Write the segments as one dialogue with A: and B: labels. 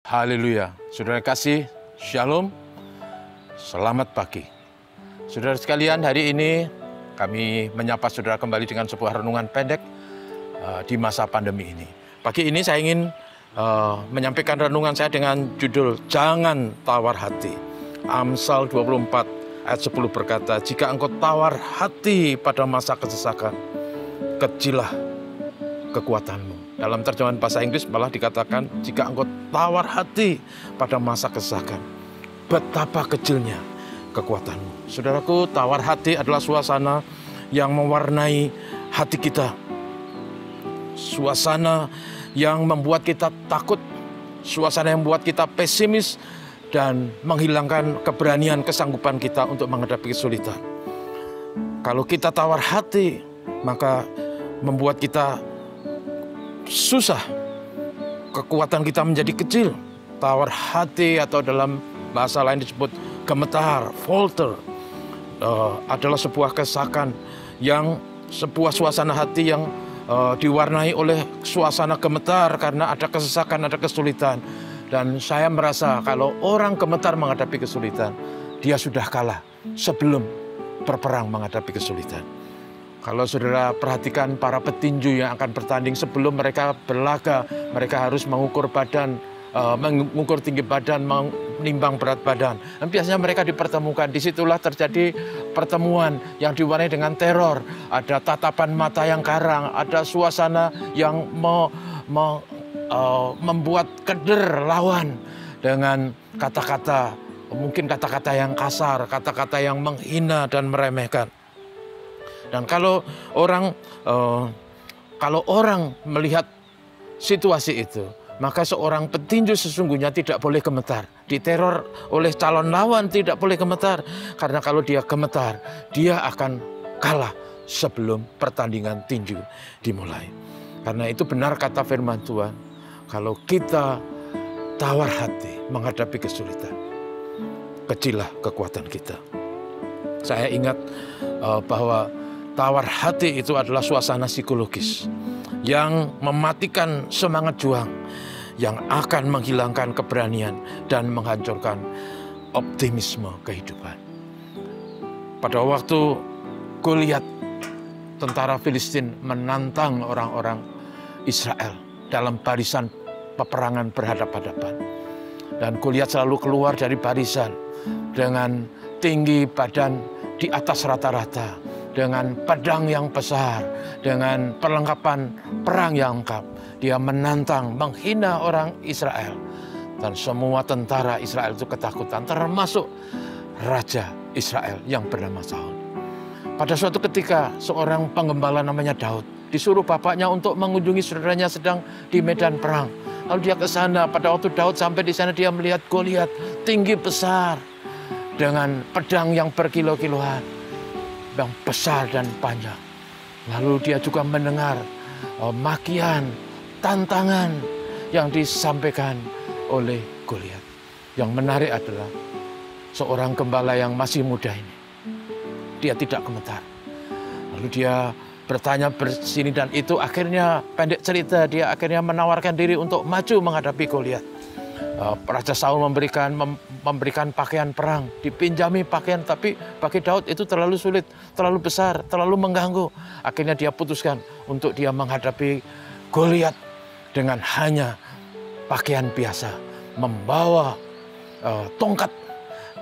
A: Haleluya. Saudara kasih, shalom, selamat pagi. Saudara sekalian, hari ini kami menyapa saudara kembali dengan sebuah renungan pendek di masa pandemi ini. Pagi ini saya ingin menyampaikan renungan saya dengan judul Jangan Tawar Hati. Amsal 24 ayat 10 berkata, jika engkau tawar hati pada masa kesesakan, kecillah kekuatanmu. Dalam terjemahan bahasa Inggris malah dikatakan, jika engkau tawar hati pada masa kesesakan, betapa kecilnya kekuatanmu. Saudaraku, tawar hati adalah suasana yang mewarnai hati kita. Suasana yang membuat kita takut, suasana yang membuat kita pesimis, dan menghilangkan keberanian, kesanggupan kita untuk menghadapi kesulitan. Kalau kita tawar hati, maka membuat kita susah, kekuatan kita menjadi kecil. Tawar hati atau dalam bahasa lain disebut gemetar, falter, adalah sebuah kesesakan yang sebuah suasana hati yang diwarnai oleh suasana gemetar karena ada kesesakan, ada kesulitan. Dan saya merasa kalau orang gemetar menghadapi kesulitan, dia sudah kalah sebelum berperang menghadapi kesulitan. Kalau saudara perhatikan para petinju yang akan bertanding, sebelum mereka berlaga, mereka harus mengukur badan, mengukur tinggi badan, menimbang berat badan. Dan biasanya mereka dipertemukan. Disitulah terjadi pertemuan yang diwarnai dengan teror. Ada tatapan mata yang garang, ada suasana yang membuat keder lawan dengan kata-kata, mungkin kata-kata yang kasar, kata-kata yang menghina dan meremehkan. Dan kalau orang melihat situasi itu, maka seorang petinju sesungguhnya tidak boleh gemetar. Diteror oleh calon lawan tidak boleh gemetar. Karena kalau dia gemetar, dia akan kalah sebelum pertandingan tinju dimulai. Karena itu benar kata firman Tuhan, kalau kita tawar hati menghadapi kesulitan, kecillah kekuatan kita. Saya ingat bahwa tawar hati itu adalah suasana psikologis yang mematikan semangat juang, yang akan menghilangkan keberanian dan menghancurkan optimisme kehidupan. Pada waktu Goliat, tentara Filistin menantang orang-orang Israel dalam barisan peperangan berhadapan-hadapan. Dan Goliat selalu keluar dari barisan dengan tinggi badan di atas rata-rata, dengan pedang yang besar, dengan perlengkapan perang yang lengkap. Dia menantang, menghina orang Israel. Dan semua tentara Israel itu ketakutan, termasuk Raja Israel yang bernama Saul. Pada suatu ketika, seorang penggembala namanya Daud disuruh bapaknya untuk mengunjungi saudaranya sedang di medan perang. Lalu dia ke sana. Pada waktu Daud sampai di sana, dia melihat Goliat tinggi besar dengan pedang yang berkilo-kiloan, yang besar dan panjang. Lalu dia juga mendengar makian, tantangan yang disampaikan oleh Goliat. Yang menarik adalah seorang gembala yang masih muda ini, dia tidak gemetar. Lalu dia bertanya bersini dan itu, akhirnya pendek cerita, dia akhirnya menawarkan diri untuk maju menghadapi Goliat. Raja Saul memberikan pakaian perang, dipinjami pakaian, tapi bagi Daud itu terlalu sulit, terlalu besar, terlalu mengganggu. Akhirnya dia putuskan untuk dia menghadapi Goliat dengan hanya pakaian biasa, membawa tongkat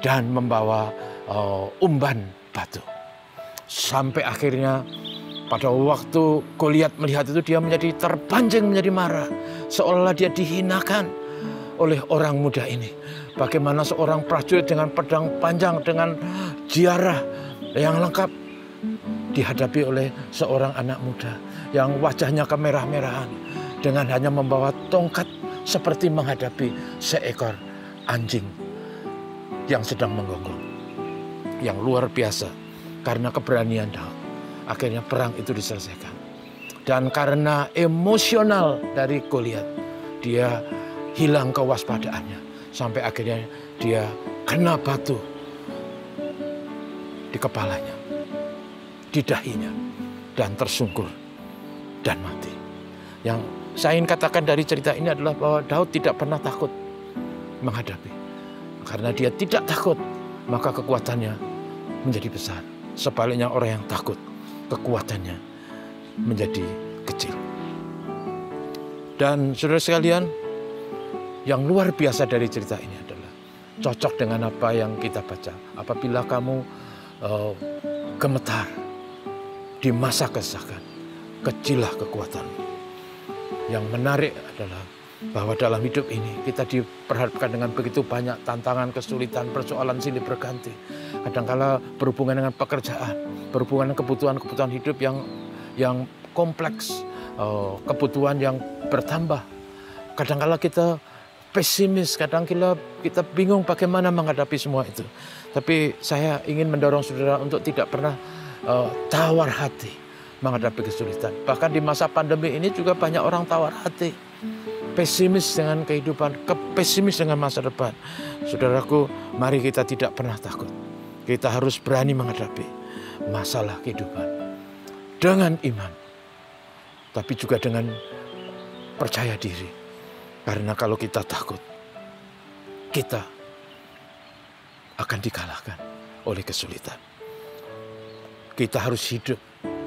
A: dan membawa umban batu. Sampai akhirnya pada waktu Goliat melihat itu, dia menjadi terpancing, menjadi marah, seolah dia dihinakan oleh orang muda ini. Bagaimana seorang prajurit dengan pedang panjang, dengan ziarah yang lengkap, dihadapi oleh seorang anak muda yang wajahnya kemerah-merahan, dengan hanya membawa tongkat seperti menghadapi seekor anjing yang sedang menggonggong. Yang luar biasa, karena keberanian Daud, akhirnya perang itu diselesaikan. Dan karena emosional dari Goliat, dia hilang kewaspadaannya. Sampai akhirnya dia kena batu di kepalanya, di dahinya, dan tersungkur dan mati. Yang saya ingin katakan dari cerita ini adalah bahwa Daud tidak pernah takut. menghadapi. Karena dia tidak takut, maka kekuatannya menjadi besar. Sebaliknya orang yang takut, kekuatannya menjadi kecil. Dan saudara sekalian, yang luar biasa dari cerita ini adalah cocok dengan apa yang kita baca. Apabila kamu gemetar di masa kesesakan, kecillah kekuatanmu. Yang menarik adalah bahwa dalam hidup ini kita diperhadapkan dengan begitu banyak tantangan, kesulitan, persoalan silih berganti. Kadangkala berhubungan dengan pekerjaan, berhubungan dengan kebutuhan hidup yang kompleks, kebutuhan yang bertambah. Kadangkala kita pesimis, kadangkala kita bingung bagaimana menghadapi semua itu. Tapi saya ingin mendorong saudara untuk tidak pernah tawar hati menghadapi kesulitan. Bahkan di masa pandemi ini juga banyak orang tawar hati, pesimis dengan kehidupan, pesimis dengan masa depan. Saudaraku, mari kita tidak pernah takut. Kita harus berani menghadapi masalah kehidupan dengan iman, tapi juga dengan percaya diri. Karena kalau kita takut, kita akan dikalahkan oleh kesulitan. Kita harus hidup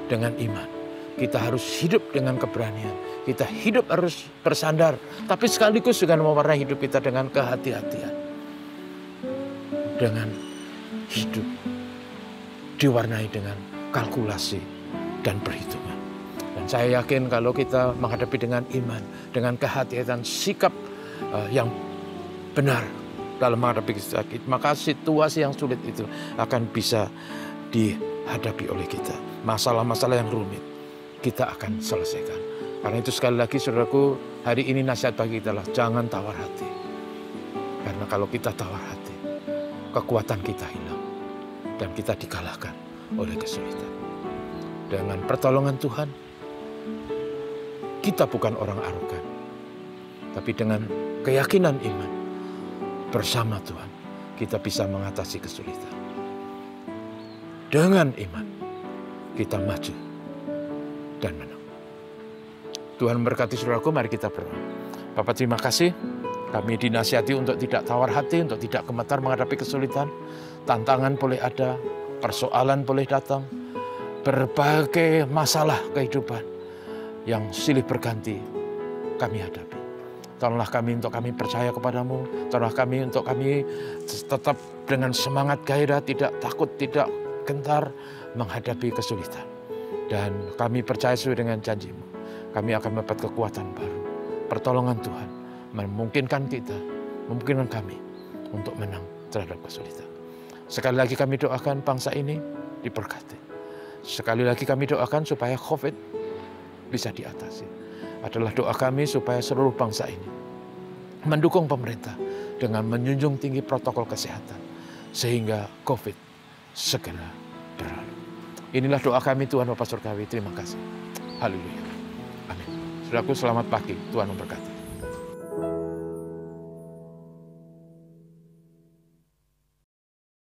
A: dengan iman. Kita harus hidup dengan keberanian. Kita hidup harus bersandar, tapi sekaligus juga mewarnai hidup kita dengan kehati-hatian. Dengan hidup diwarnai dengan kalkulasi dan perhitungan. Dan saya yakin kalau kita menghadapi dengan iman, dengan kehati-hatian, sikap yang benar dalam menghadapi sakit, maka situasi yang sulit itu akan bisa dihadapi oleh kita. Masalah-masalah yang rumit kita akan selesaikan. Karena itu sekali lagi saudaraku, hari ini nasihat bagi kita lah, jangan tawar hati. Karena kalau kita tawar hati, kekuatan kita hilang dan kita dikalahkan oleh kesulitan. Dengan pertolongan Tuhan, kita bukan orang arogan, tapi dengan keyakinan iman bersama Tuhan, kita bisa mengatasi kesulitan. Dengan iman, kita maju dan menang. Tuhan memberkati saudaraku, mari kita berdoa. Bapak, terima kasih. Kami dinasihati untuk tidak tawar hati, untuk tidak gemetar menghadapi kesulitan. Tantangan boleh ada, persoalan boleh datang, berbagai masalah kehidupan yang silih berganti kami hadapi. Tolonglah kami untuk kami percaya kepadamu. Tolonglah kami untuk kami tetap dengan semangat gairah, tidak takut, tidak gentar menghadapi kesulitan. Dan kami percaya sesuai dengan janji-Mu. Kami akan mendapat kekuatan baru. Pertolongan Tuhan memungkinkan kita, memungkinkan kami untuk menang terhadap kesulitan. Sekali lagi kami doakan bangsa ini diberkati. Sekali lagi kami doakan supaya COVID bisa diatasi. Adalah doa kami supaya seluruh bangsa ini mendukung pemerintah dengan menjunjung tinggi protokol kesehatan. Sehingga COVID segera berlalu. Inilah doa kami Tuhan Bapa Surgawi. Terima kasih. Haleluya. Amin. Saudaraku, selamat pagi. Tuhan memberkati.